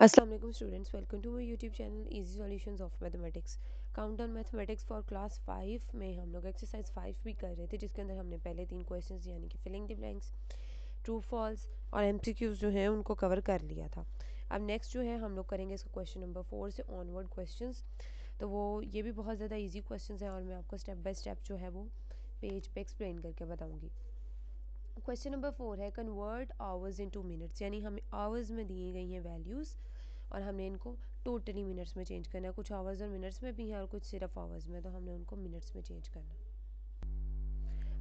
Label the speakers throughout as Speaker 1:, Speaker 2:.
Speaker 1: Assalamu alaikum students, welcome to my YouTube channel Easy Solutions of Mathematics। Countdown mathematics for class 5 में हम लोग exercise 5 भी कर रहे थे, जिसके अंदर हमने पहले 3 क्वेश्चंस यानी कि filling the blanks, true false और एमसीक्यूज जो हैं उनको कवर कर लिया था। अब नेक्स्ट जो है हम लोग करेंगे इसका क्वेश्चन नंबर 4 से ऑनवर्ड क्वेश्चंस। तो वो ये भी बहुत ज़्यादा ईजी क्वेश्चंस हैं और मैं आपको स्टेप बाय स्टेप जो है वो पेज पे एक्सप्लेन करके बताऊँगी। क्वेश्चन नंबर 4 है कन्वर्ट आवर्स इनटू मिनट्स, यानी हमें आवर्स में दी गई हैं वैल्यूज़ और हमने इनको टोटली मिनट्स में चेंज करना है। कुछ आवर्स और मिनट्स में भी हैं और कुछ सिर्फ आवर्स में, तो हमने उनको मिनट्स में चेंज करना है।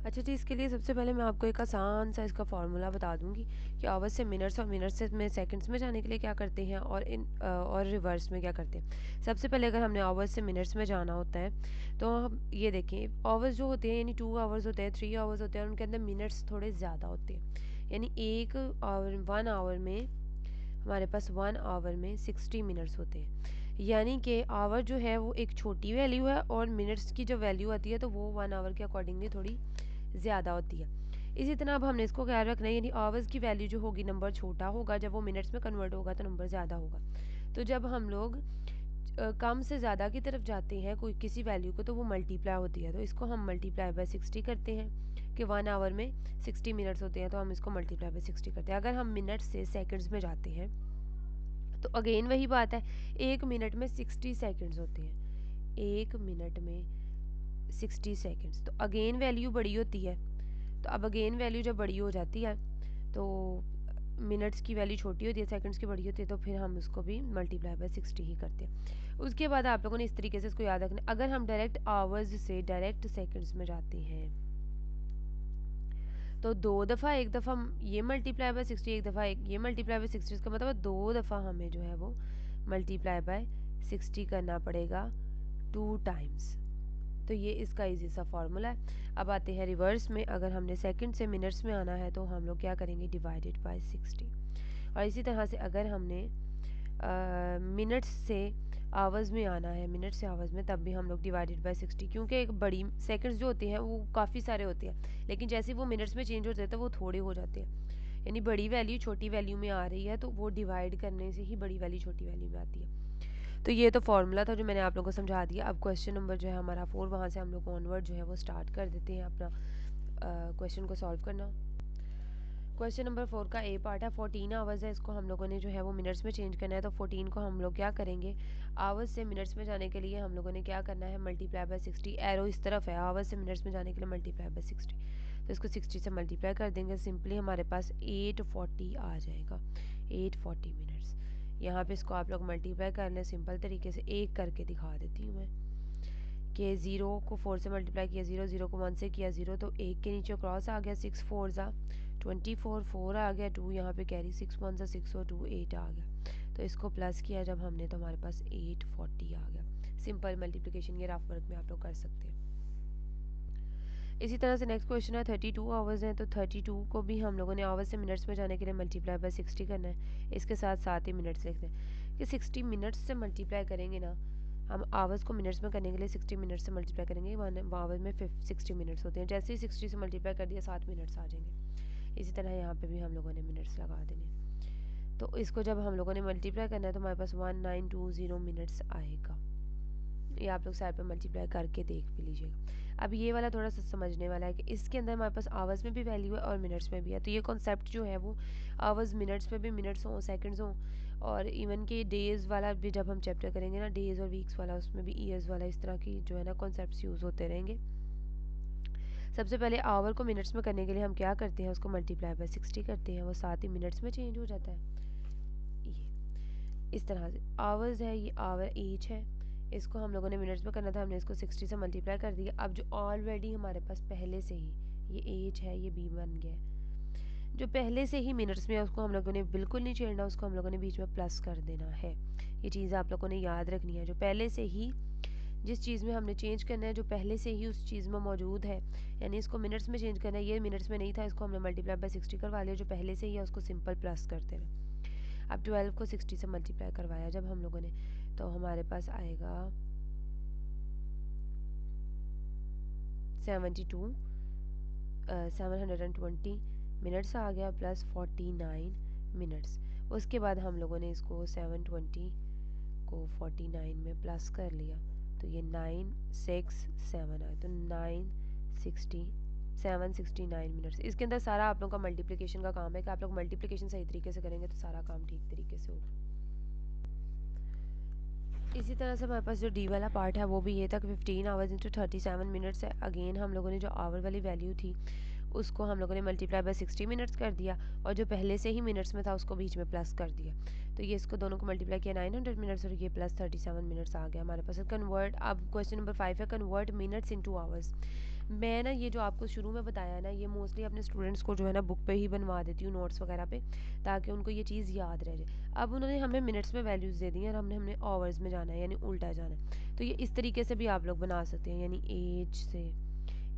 Speaker 1: अच्छा जी, इसके लिए सबसे पहले मैं आपको एक आसान सा इसका फार्मूला बता दूंगी कि आवर्स से मिनट्स और मिनट्स से में सेकंड्स में जाने के लिए क्या करते हैं और रिवर्स में क्या करते हैं। सबसे पहले अगर हमने आवर्स से मिनट्स में जाना होता है तो हम ये देखें, आवर्स जो होते हैं यानी 2 आवर्स होते हैं, 3 आवर्स होते हैं और उनके अंदर मिनट्स थोड़े ज़्यादा होते हैं। यानी एक आवर 1 आवर में हमारे पास 1 आवर में 60 मिनट्स होते हैं। यानी कि आवर जो है वो एक छोटी वैल्यू है और मिनट्स की जो वैल्यू आती है तो वो 1 आवर के अकॉर्डिंगली थोड़ी ज़्यादा होती है। इसी तरह अब हमने इसको ख्याल रखना है, यानी आवर्स की वैल्यू जो होगी नंबर छोटा होगा, जब वो मिनट्स में कन्वर्ट होगा तो नंबर ज़्यादा होगा। तो जब हम लोग कम से ज़्यादा की तरफ जाते हैं कोई किसी वैल्यू को, तो वो मल्टीप्लाई होती है। तो इसको हम मल्टीप्लाई बाय 60 करते हैं कि 1 आवर में 60 मिनट्स होते हैं, तो हम इसको मल्टीप्लाई बाय 60 करते हैं। अगर हम मिनट्स से सेकंड्स में जाते हैं तो अगेन वही बात है, एक मिनट में 60 सेकंड्स होते हैं। एक मिनट में 60 सेकंड्स, तो अगेन वैल्यू बड़ी होती है। तो अब अगेन वैल्यू जब बड़ी हो जाती है तो मिनट्स की वैल्यू छोटी होती है, सेकंड्स की बड़ी होती है, तो फिर हम उसको भी मल्टीप्लाई बाय 60 ही करते हैं। उसके बाद आप लोगों ने इस तरीके से इसको याद रखना। अगर हम डायरेक्ट आवर्स से डायरेक्ट सेकंड्स में जाते हैं तो दो दफ़ा, एक दफ़ा ये मल्टीप्लाई बाय 60, एक दफ़ा ये मल्टीप्लाई बाय 60, इसका मतलब दो दफ़ा हमें जो है वो मल्टीप्लाई बाय 60 करना पड़ेगा 2 टाइम्स। तो ये इसका इजी सा फार्मूला है। अब आते हैं रिवर्स में। अगर हमने सेकंड से मिनट्स में आना है तो हम लोग क्या करेंगे, डिवाइडेड बाय 60। और इसी तरह से अगर हमने मिनट्स से आवर्स में आना है, मिनट से आवर्स में, तब भी हम लोग डिवाइडेड बाय 60, क्योंकि एक बड़ी सेकंड्स जो होते हैं वो काफ़ी सारे होते हैं, लेकिन जैसे वो मिनट्स में चेंज हो जाते हैं वो थोड़े हो जाते हैं। यानी बड़ी वैल्यू छोटी वैल्यू में आ रही है तो वो डिवाइड करने से ही बड़ी वैल्यू छोटी वैल्यू में आती है। तो ये तो फार्मूला था जो मैंने आप लोगों को समझा दिया। अब क्वेश्चन नंबर जो है हमारा 4, वहाँ से हम लोग ऑनवर्ड जो है वो स्टार्ट कर देते हैं अपना क्वेश्चन को सॉल्व करना। क्वेश्चन नंबर 4 का ए पार्ट है, 14 आवर्स है, इसको हम लोगों ने जो है वो मिनट्स में चेंज करना है। तो 14 को हम लोग क्या करेंगे, आवर्स से मिनट्स में जाने के लिए हम लोगों ने क्या करना है, मल्टीप्लाई बाय 60। एरो इस तरफ है, आवर्स से मिनट्स में जाने के लिए मल्टीप्लाई बाय 60। तो इसको 60 से मल्टीप्लाई कर देंगे, सिंपली हमारे पास 840 आ जाएगा। 840 मिनट्स। यहाँ पे इसको आप लोग मल्टीप्लाई कर लें सिंपल तरीके से। एक करके दिखा देती हूँ मैं कि 0 को 4 से मल्टीप्लाई किया 0, 0 को 1 से किया 0, तो 1 के नीचे क्रॉस आ गया, 6 4 ज़ा 24, 4 आ गया, 2 यहाँ पे कैरी, 6 1 ज़ा 6 और 2 8 आ गया। तो इसको प्लस किया जब हमने तो हमारे पास 840 आ गया। सिंपल मल्टीप्लिकेशन ये रफ वर्क में आप लोग कर सकते हैं। इसी तरह से नेक्स्ट क्वेश्चन है, 32 आवर्स हैं, तो 32 को भी हम लोगों ने आवर्स से मिनट्स में जाने के लिए मल्टीप्लाई बाय 60 करना है। इसके साथ साथ ही मिनट्स लिखते हैं कि 60 मिनट्स से मल्टीप्लाई करेंगे ना, हम आवर्स को मिनट्स में करने के लिए 60 मिनट्स से मल्टीप्लाई करेंगे। आवर्स में 60 मिनट्स होते हैं, जैसे ही 60 से मल्टीप्लाई कर दिया 7 मिनट्स आ जाएंगे। इसी तरह यहाँ पे भी हम लोगों ने मिनट्स लगा देने। तो इसको जब हम लोगों ने मल्टीप्लाई करना है तो हमारे पास 1920 मिनट्स आएगा। ये आप लोग साइड पे मल्टीप्लाई करके देख भी लीजिएगा। अब ये वाला थोड़ा सा समझने वाला है कि इसके अंदर हमारे पास आवर्स में भी वैल्यू है और मिनट्स में भी है। तो ये कॉन्सेप्ट जो है वो आवर्स मिनट्स में भी मिनट्स हों, सेकंड्स हों, और इवन कि डेज़ वाला भी जब हम चैप्टर करेंगे ना, डेज़ और वीक्स वाला, उसमें भी ईयर्स वाला, इस तरह की जो है ना कॉन्सेप्ट यूज़ होते रहेंगे। सबसे पहले आवर को मिनट्स में करने के लिए हम क्या करते हैं, उसको मल्टीप्लाई बाय 60 करते हैं, वो साथ ही मिनट्स में चेंज हो जाता है। ये इस तरह से आवर्स है, ये आवर एज है, इसको हम लोगों ने मिनट्स में करना था, हमने इसको 60 से मल्टीप्लाई कर दिया। अब जो ऑलरेडी हमारे पास पहले से ही ये एज है, ये बी बन गया है। जो पहले से ही मिनट्स में है उसको हम लोगों ने बिल्कुल नहीं छेड़ना, उसको हम लोगों ने बीच में प्लस कर देना है। ये चीज़ आप लोगों ने याद रखनी है। जो पहले से ही जिस चीज़ में हमने चेंज करना है, जो पहले से ही उस चीज़ में मौजूद है, यानी इसको मिनट्स में चेंज करना है, ये मिनट्स में नहीं था, इसको हमने मल्टीप्लाई बाय 60 करवा लिया। जो पहले से ही है उसको सिंपल प्लस कर देना। अब 12 को 60 से मल्टीप्लाई करवाया जब हम लोगों ने, तो हमारे पास आएगा 72 720 मिनट्स आ गया, प्लस 49 मिनट्स। उसके बाद हम लोगों ने इसको 720 को 49 में प्लस कर लिया, तो ये 967 आया, तो 769 मिनट्स। इसके अंदर सारा आप लोगों का मल्टीप्लिकेशन का काम है कि आप लोग मल्टीप्लिकेशन सही तरीके से करेंगे तो सारा काम ठीक तरीके से होगा। इसी तरह से हमारे पास जो डी वाला पार्ट है वो भी ये था कि 15 आवर्स इंटू 37 मिनट्स है। अगेन हम लोगों ने जो आवर वाली वैल्यू थी उसको हम लोगों ने मल्टीप्लाई बाय 60 मिनट्स कर दिया, और जो पहले से ही मिनट्स में था उसको बीच में प्लस कर दिया, तो ये इसको दोनों को मल्टीप्लाई किया 900 मिनट्स और ये प्लस 37 मिनट्स आ गया हमारे पास। कन्वर्ट, अब क्वेश्चन नंबर 5 है कन्वर्ट मिनट्स इनटू आवर्स। मैं ना ये जो आपको शुरू में बताया ना, ये मोस्टली अपने स्टूडेंट्स को जो है ना बुक पे ही बनवा देती हूँ नोट्स वगैरह पे, ताकि उनको ये चीज़ याद रह जाए। अब उन्होंने हमें मिनट्स में वैल्यूज़ दे दी हैं और हमने हमने आवर्स में जाना है, यानी उल्टा जाना है। तो ये इस तरीके से भी आप लोग बना सकते हैं, यानी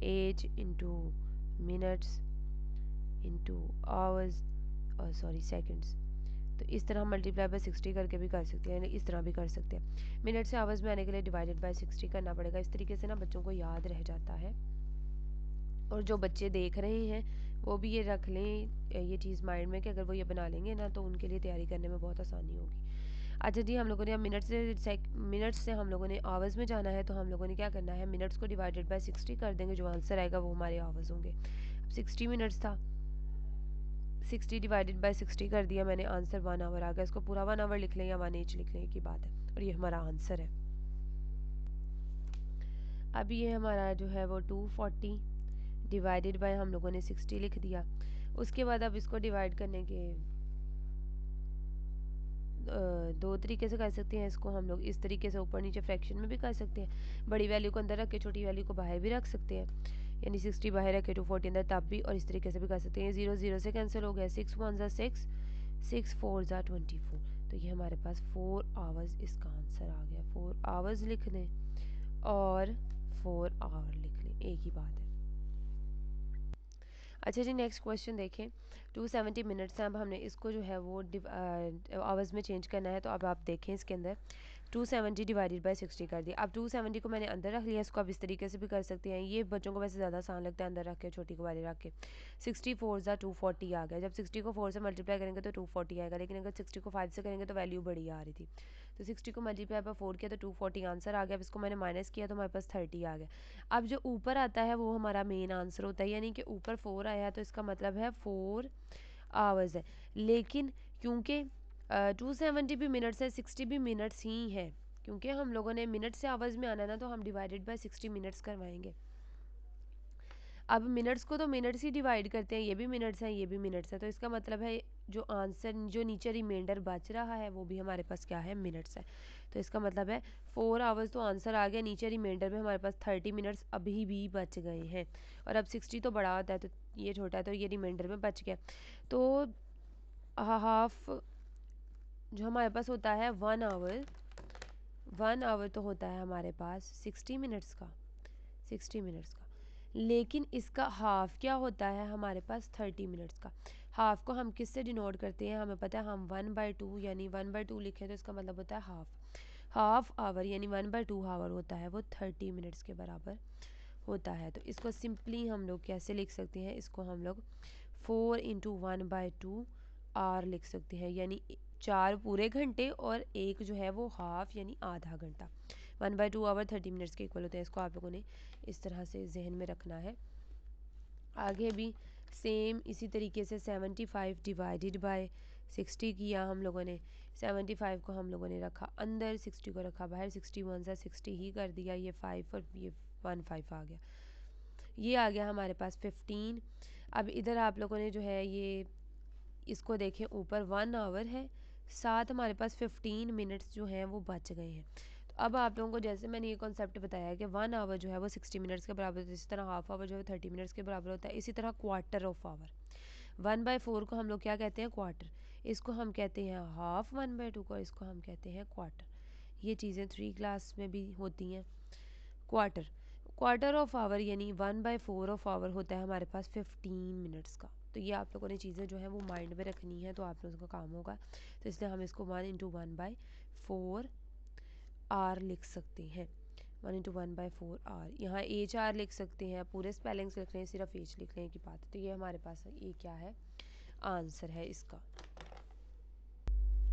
Speaker 1: एज इंटू मिनट्स इंटू आवर्स, और सॉरी सेकेंड्स। तो इस तरह हम मल्टीप्लाई बाय 60 करके भी कर सकते हैं, यानी इस तरह भी कर सकते हैं। मिनट से आवर्स में आने के लिए डिवाइडेड बाय 60 करना पड़ेगा। इस तरीके से ना बच्चों को याद रह जाता है, और जो बच्चे देख रहे हैं वो भी ये रख लें ये चीज़ माइंड में कि अगर वो ये बना लेंगे ना तो उनके लिए तैयारी करने में बहुत आसानी होगी। अच्छा जी, हम लोगों ने अब मिनट्स से हम लोगों ने आवर्स में जाना है, तो हम लोगों ने क्या करना है, मिनट्स को डिवाइडेड बाय 60 कर देंगे, जो आंसर आएगा वो हमारे आवर्स होंगे। 60 मिनट्स था, 60 डिवाइडेड बाय 60 कर दिया मैंने, आंसर 1 आवर आ गया। इसको पूरा 1 आवर लिख लें या 1 एच लिख लें की बात है, और ये हमारा आंसर है। अब ये हमारा जो है वो 240 डिवाइडेड बाय हम लोगों ने 60 लिख दिया। उसके बाद अब इसको डिवाइड करने के दो तरीके से कर सकते हैं। इसको हम लोग इस तरीके से ऊपर नीचे फ्रैक्शन में भी कर सकते हैं, बड़ी वैल्यू को अंदर रख के छोटी वैल्यू को बाहर भी रख सकते हैं, यानी 60 बाहर रखे 240 अंदर, तब भी, और इस तरीके से भी कर सकते हैं। 0 0 से कैंसिल हो गया, 6 1 ज़ा 6, 6 4 ज़ा 24, तो ये हमारे पास 4 आवर्स इसका आंसर आ गया। 4 आवर्स लिख लें और 4 आवर लिख लें, एक ही बात है। अच्छा जी, नेक्स्ट क्वेश्चन देखें। 270 मिनट्स हैं, अब हमने इसको जो है वो आवर्स में चेंज करना है, तो अब आप देखें इसके अंदर 270 डिवाइडेड बाय 60 कर दिया। अब 270 को मैंने अंदर रख लिया, इसको आप इस तरीके से भी कर सकते हैं, ये बच्चों को वैसे ज़्यादा आसान लगता है अंदर रख के, छोटी को बाहर रख के। 60 4 ज़ा 240 आ गया। जब 60 को 4 से मल्टीप्लाई करेंगे तो 240 आएगा, लेकिन अगर 60 को 5 से करेंगे तो वैल्यू बड़ी आ रही थी, तो 60 को मल्टीप्लाई बाय 4 किया तो 240 आंसर आ गया। अब इसको मैंने माइनस किया तो हमारे पास 30 आ गया। अब जो ऊपर आता है वो हमारा मेन आंसर होता है, यानी कि ऊपर 4 आया तो इसका मतलब है 4 आवर्स है। लेकिन क्योंकि 270 भी मिनट्स है, 60 भी मिनट्स ही है, क्योंकि हम लोगों ने मिनट से आवर्स में आना ना, तो हम डिवाइडेड बाय 60 मिनट्स करवाएंगे। अब मिनट्स को तो मिनट्स ही डिवाइड करते हैं, ये भी मिनट्स हैं ये भी मिनट्स है, तो इसका मतलब है जो आंसर जो नीचे रिमाइंडर बच रहा है वो भी हमारे पास क्या है, मिनट्स है। तो इसका मतलब है 4 आवर्स तो आंसर आ गया, नीचे रिमाइंडर में हमारे पास 30 मिनट्स अभी भी बच गए हैं। और अब 60 तो बड़ा होता है तो ये छोटा है, तो ये रिमाइंडर में बच गया। तो हाफ जो हमारे पास होता है 1 आवर तो होता है हमारे पास 60 मिनट्स का, 60 मिनट्स का, लेकिन इसका हाफ क्या होता है हमारे पास 30 मिनट्स का। हाफ को हम किससे डिनोट करते हैं, हमें पता है, हम 1/2 यानी 1/2 लिखें तो इसका मतलब होता है हाफ आवर, यानी 1/2 आवर होता है वो 30 मिनट्स के बराबर होता है। तो इसको सिंपली हम लोग कैसे लिख सकते हैं, इसको हम लोग 4 इंटू 1/2 आर लिख सकते हैं, यानी 4 पूरे घंटे और एक जो है वो हाफ यानी आधा घंटा। 1/2 आवर 30 मिनट्स के इक्वल होते हैं। इसको आप लोगों ने इस तरह से जहन में रखना है। आगे भी सेम इसी तरीके से 75 डिवाइडेड बाय 60 किया हम लोगों ने। 75 को हम लोगों ने रखा अंदर, 60 को रखा बाहर, 61 से 60 ही कर दिया, ये 5 और ये 15 आ गया, ये आ गया हमारे पास 15। अब इधर आप लोगों ने जो है ये इसको देखें, ऊपर 1 आवर है, साथ हमारे पास 15 मिनट्स जो हैं वो बच गए हैं। तो अब आप लोगों को जैसे मैंने ये कॉन्सेप्ट बताया कि 1 आवर जो है वो 60 मिनट्स के बराबर होता है, इसी तरह हाफ आवर जो है 30 मिनट्स के बराबर होता है, इसी तरह क्वार्टर ऑफ आवर 1/4 को हम लोग क्या कहते हैं, क्वार्टर, इसको हम कहते हैं हाफ, 1/2 को इसको हम कहते हैं क्वार्टर। ये चीज़ें 3 क्लास में भी होती हैं। क्वार्टर ऑफ आवर यानी 1/4 ऑफ आवर होता है हमारे पास 15 मिनट्स का। तो ये आप लोगों ने चीज़ें जो हैं वो माइंड में रखनी है, तो आप लोगों का काम होगा। तो इसलिए हम इसको 1 इंटू 1/4 आर लिख सकते हैं, 1 इंटू 1/4 आर। यहाँ एच आर लिख सकते हैं, पूरे स्पेलिंग्स लिख रहे हैं, सिर्फ एच लिख रहे हैं की बात है। तो ये हमारे पास ये क्या है, आंसर है इसका।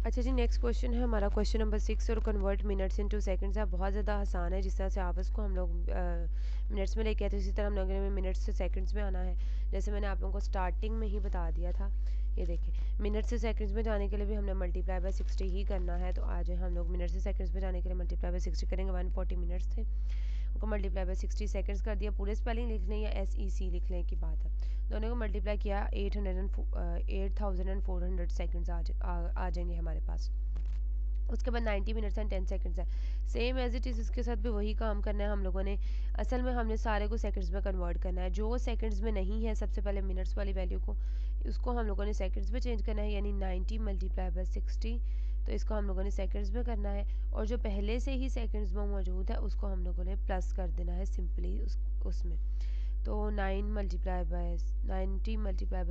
Speaker 1: अच्छा जी, नेक्स्ट क्वेश्चन है हमारा क्वेश्चन नंबर 6 और कन्वर्ट मिनट्स इनटू सेकंड्स है। बहुत ज़्यादा आसान है, जिस तरह से आप इसको हम लोग मिनट्स में लेके आए थे उसी तरह हम लोगों ने मिनट्स से सेकंड्स में आना है। जैसे मैंने आप लोगों को स्टार्टिंग में ही बता दिया था, ये देखिए मिनट्स से सेकंड्स में जाने के लिए भी हमने मल्टीप्लाई बाय 60 ही करना है। तो आज हम लोग मिनट्स से सेकंड्स में जाने के लिए मल्टीप्लाई बाय 60 करेंगे। 140 मिनट्स थे, उनको मल्टीप्लाई बाय 60 सेकंड्स कर दिया। पूरे स्पेलिंग लिख लें या SEC लिख लें की बात है। दोनों को मल्टीप्लाई किया 8400 सेकंड्स आ जाएंगे हमारे पास। उसके बाद 90 मिनट्स एंड 10 सेकंड्स है। सेम एज इट इज़ इसके साथ भी वही काम करना है हम लोगों ने। असल में हमने सारे को सेकंड्स में कन्वर्ट करना है। जो सेकंड्स में नहीं है सबसे पहले मिनट्स वाली वैल्यू को, उसको हम लोगों ने सेकंड्स में चेंज करना है, यानी 90 मल्टीप्लाई बाय 60। तो इसको हम लोगों ने सेकंड्स में करना है, और जो पहले से ही सेकंड्स में मौजूद है उसको हम लोगों ने प्लस कर देना है सिंपली उसमें। तो 90 मल्टीप्लाई बाय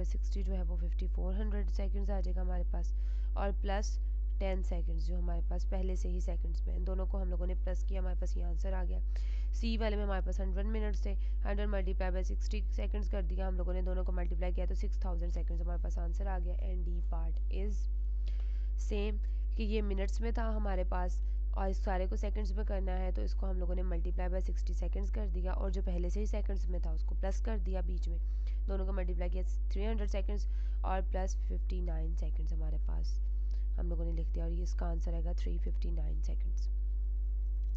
Speaker 1: 60 जो है वो 5400 सेकंड्स आ जाएगा हमारे पास, और प्लस 10 सेकंड्स जो हमारे पास पहले से ही सेकंड्स में, इन दोनों को हम लोगों ने प्लस किया, हमारे पास ये आंसर आ गया। सी वाले में हमारे पास 100 मिनट्स थे, 100 मल्टीप्लाई बाय 60 सेकंड्स कर दिया हम लोगों ने, दोनों को मल्टीप्लाई किया तो 6000 सेकंड्स हमारे पास आंसर आ गया। And D part is same, कि ये मिनट्स में था हमारे पास और इस सारे को सेकंड्स में करना है, तो इसको हम लोगों ने मल्टीप्लाई बाय 60 सेकंड्स कर दिया, और जो पहले से ही सेकंड्स में था उसको प्लस कर दिया बीच में, दोनों को मल्टीप्लाई किया 300 सेकंड्स और प्लस 59 सेकंड्स हमारे पास हम लोगों ने लिख दिया, और ये इसका आंसर आएगा 359 सेकंड्स।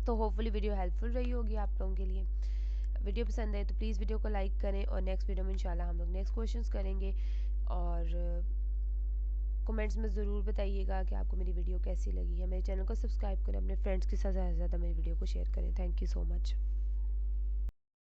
Speaker 1: तो होपफुली वीडियो हेल्पफुल रही होगी आप लोगों के लिए। वीडियो पसंद आए तो प्लीज़ वीडियो को लाइक करें, और नेक्स्ट वीडियो में इंशाल्लाह हम लोग नेक्स्ट क्वेश्चंस करेंगे। और कमेंट्स में ज़रूर बताइएगा कि आपको मेरी वीडियो कैसी लगी है। मेरे चैनल को सब्सक्राइब करें, अपने फ्रेंड्स के साथ ज़्यादा से ज़्यादा मेरी वीडियो को शेयर करें। Thank you so much.